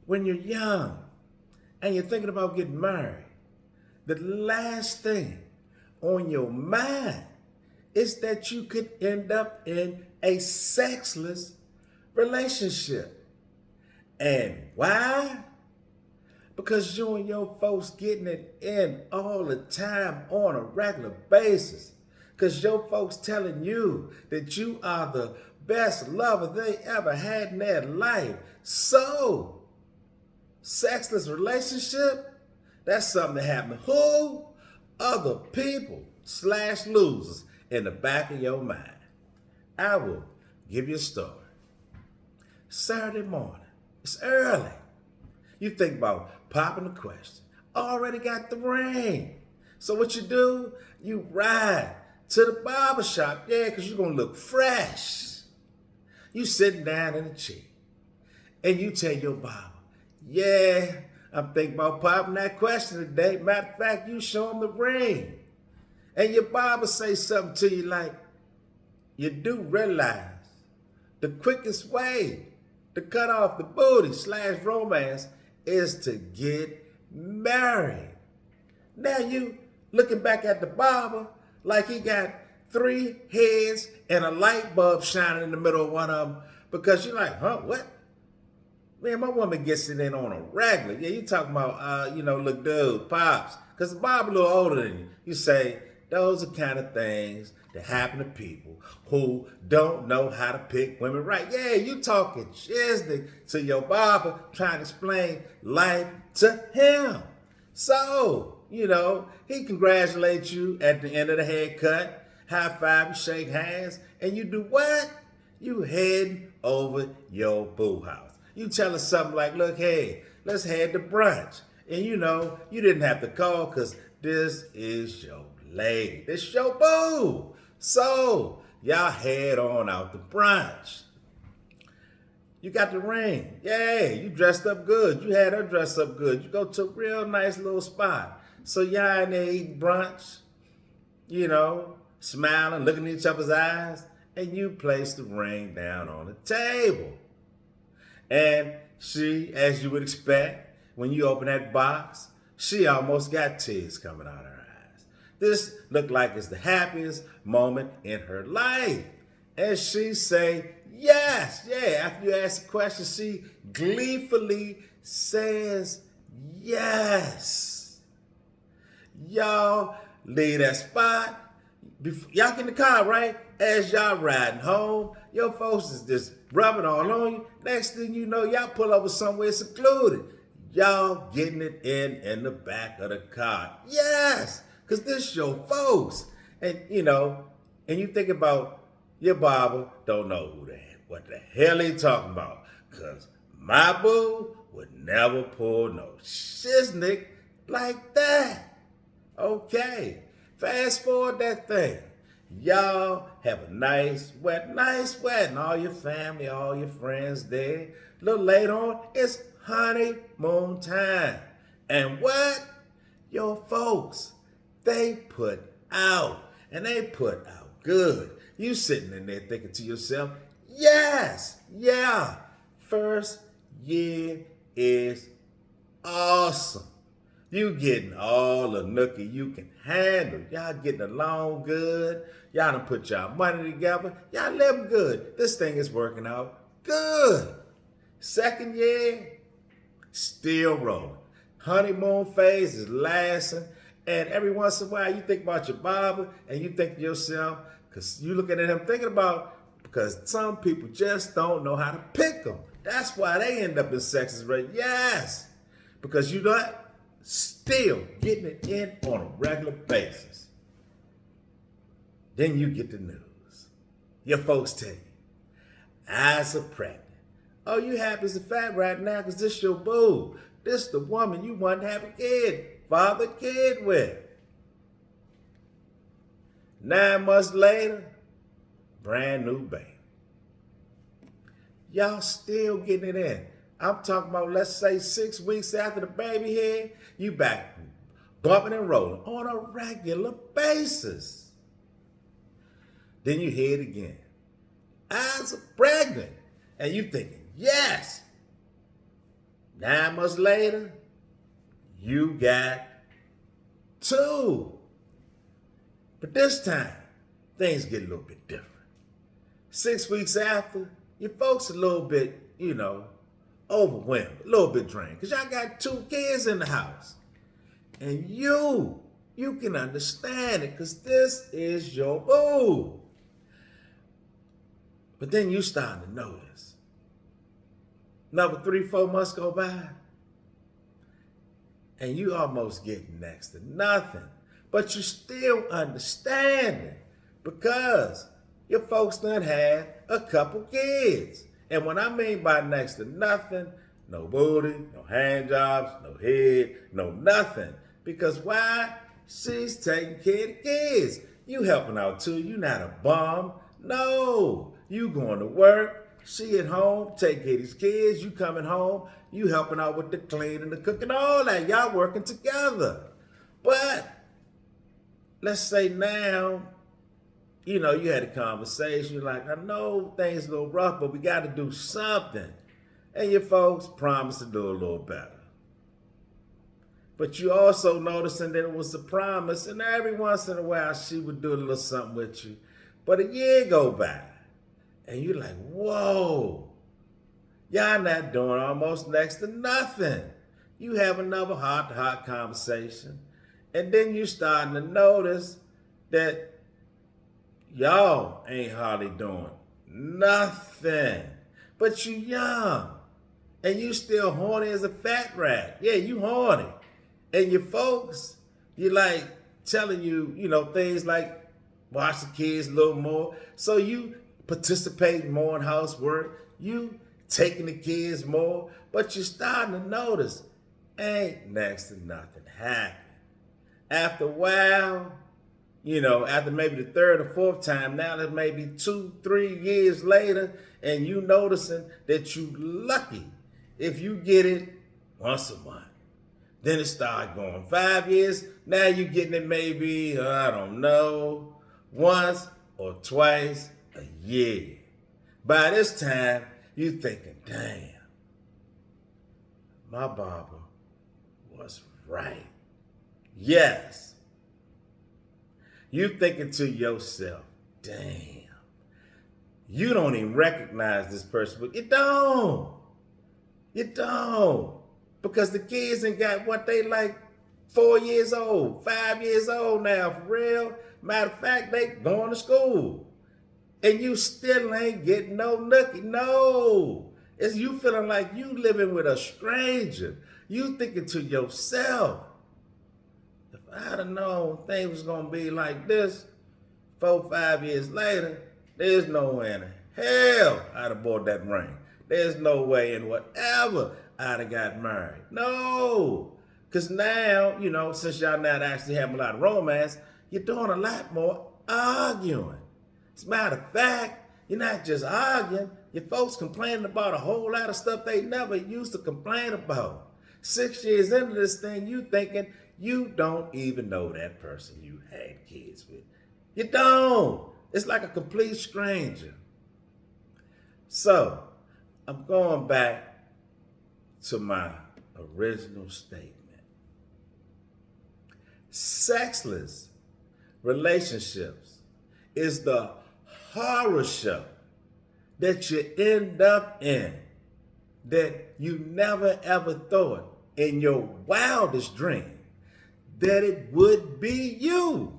when you're young and you're thinking about getting married, the last thing on your mind is that you could end up in a sexless relationship. And why? Because you and your folks getting it in all the time on a regular basis. Because your folks telling you that you are the best lover they ever had in their life. So, sexless relationship, that's something that happened to who? Other people / losers in the back of your mind. I will give you a story. Saturday morning, it's early. You think about popping the question. Already got the ring. So what you do, you ride to the barber shop, because you're going to look fresh. You sitting down in the chair, and you tell your barber, I'm thinking about popping that question today. Matter of fact, you show him the ring. And your barber say something to you like, you do realize the quickest way to cut off the booty / romance is to get married. Now you looking back at the barber like he got 3 heads and a light bulb shining in the middle of one of them, because you're like, what? Man, my woman gets it in on a regular. Yeah, you talking about, look, dude, pops, because the barber a little older than you. You say, those are kind of things that happen to people who don't know how to pick women right. Yeah, you talking Chisney to your barber trying to explain life to him. So, he congratulates you at the end of the haircut, high five, you shake hands, and you do what? You head over your boo house. You tell her something like, look, hey, let's head to brunch. And you didn't have to call because this is your lady. This your boo. So, y'all head on out to brunch. You got the ring. Yeah, you dressed up good. You had her dressed up good. You go to a real nice little spot. So y'all in there eating brunch, smiling, looking in each other's eyes, and you place the ring down on the table. And she, as you would expect, when you open that box, she almost got tears coming out of her eyes. This looked like it's the happiest moment in her life. And she say, yes, after you ask the question, she gleefully says yes. Y'all leave that spot. Y'all get in the car, right? As y'all riding home, your folks is just rubbing all on you. Next thing you know, y'all pull over somewhere secluded. Y'all getting it in the back of the car. Yes, because this your folks. And, and you think about your barber, don't know what the hell he talking about. Because my boo would never pull no shiznick like that. Okay, fast forward that thing. Y'all have a nice wedding. All your family, all your friends there. A little later on, it's honeymoon time. And what? Your folks, they put out. And they put out good. You sitting in there thinking to yourself, yes, first year is awesome. You getting all the nookie you can handle. Y'all getting along good. Y'all done put y'all money together. Y'all living good. This thing is working out good. Second year, still rolling. Honeymoon phase is lasting. And every once in a while, you think about your barber and you think to yourself, because you looking at him thinking about, because some people just don't know how to pick them. That's why they end up in sexist rate. Yes, because you're not still getting it in on a regular basis. Then you get the news. Your folks tell you, eyes are pregnant. Oh, you happy as a fat right now because this your boo. This the woman you want to have a kid, father kid with. 9 months later, brand new baby. Y'all still getting it in. I'm talking about, let's say 6 weeks after the baby here, you back bumping and rolling on a regular basis. Then you hear it again. Eyes are pregnant. And you thinking, yes. 9 months later, you got 2. But this time, things get a little bit different. 6 weeks after, your folks a little bit, overwhelmed, a little bit drained, because y'all got 2 kids in the house. And you can understand it, because this is your boo. But then you starting to notice. Another 3-4 months go by, and you almost getting next to nothing. But you still understand it, because your folks done had a couple kids. And what I mean by next to nothing, no booty, no hand jobs, no head, no nothing. Because why? She's taking care of the kids. You helping out too. You not a bum. No. You going to work. She at home, take care of these kids. You coming home. You helping out with the cleaning, the cooking, all that. Y'all working together. But let's say now, you had a conversation. You're like, I know things a little rough, but we got to do something. And your folks promised to do a little better. But you also noticing that it was a promise, and every once in a while she would do a little something with you. But a year go by, and you're like, whoa, y'all not doing almost next to nothing. You have another heart-to-heart conversation, and then you starting to notice that y'all ain't hardly doing nothing. But you young, and you still horny as a fat rat. Yeah, you horny. And your folks, you like telling you, things like watch the kids a little more. So you participate more in housework. You taking the kids more. But you're starting to notice, ain't next to nothing happening. After a while, after maybe the 3rd or 4th time, now that maybe 2-3 years later, and you noticing that you lucky if you get it once a month. Then it started going 5 years. Now you getting it maybe, I don't know, once or twice a year. By this time, you thinking, damn, my barber was right. Yes. You thinking to yourself, damn, you don't even recognize this person, but you don't. You don't. Because the kids ain't got what they like 4 years old, 5 years old now, for real. Matter of fact, they going to school. And you still ain't getting no nookie. No. It's you feeling like you living with a stranger. You thinking to yourself, if I'd have known things was going to be like this 4-5 years later, there's no way in hell I'd have bought that ring. There's no way in whatever I'd have got married. No. Because now, since y'all not actually having a lot of romance, you're doing a lot more arguing. As a matter of fact, you're not just arguing. Your folks complaining about a whole lot of stuff they never used to complain about. 6 years into this thing, you thinking you don't even know that person you had kids with. You don't. It's like a complete stranger. So, I'm going back to my original statement. Sexless relationships is the horror show that you end up in that you never ever thought in your wildest dream that it would be you.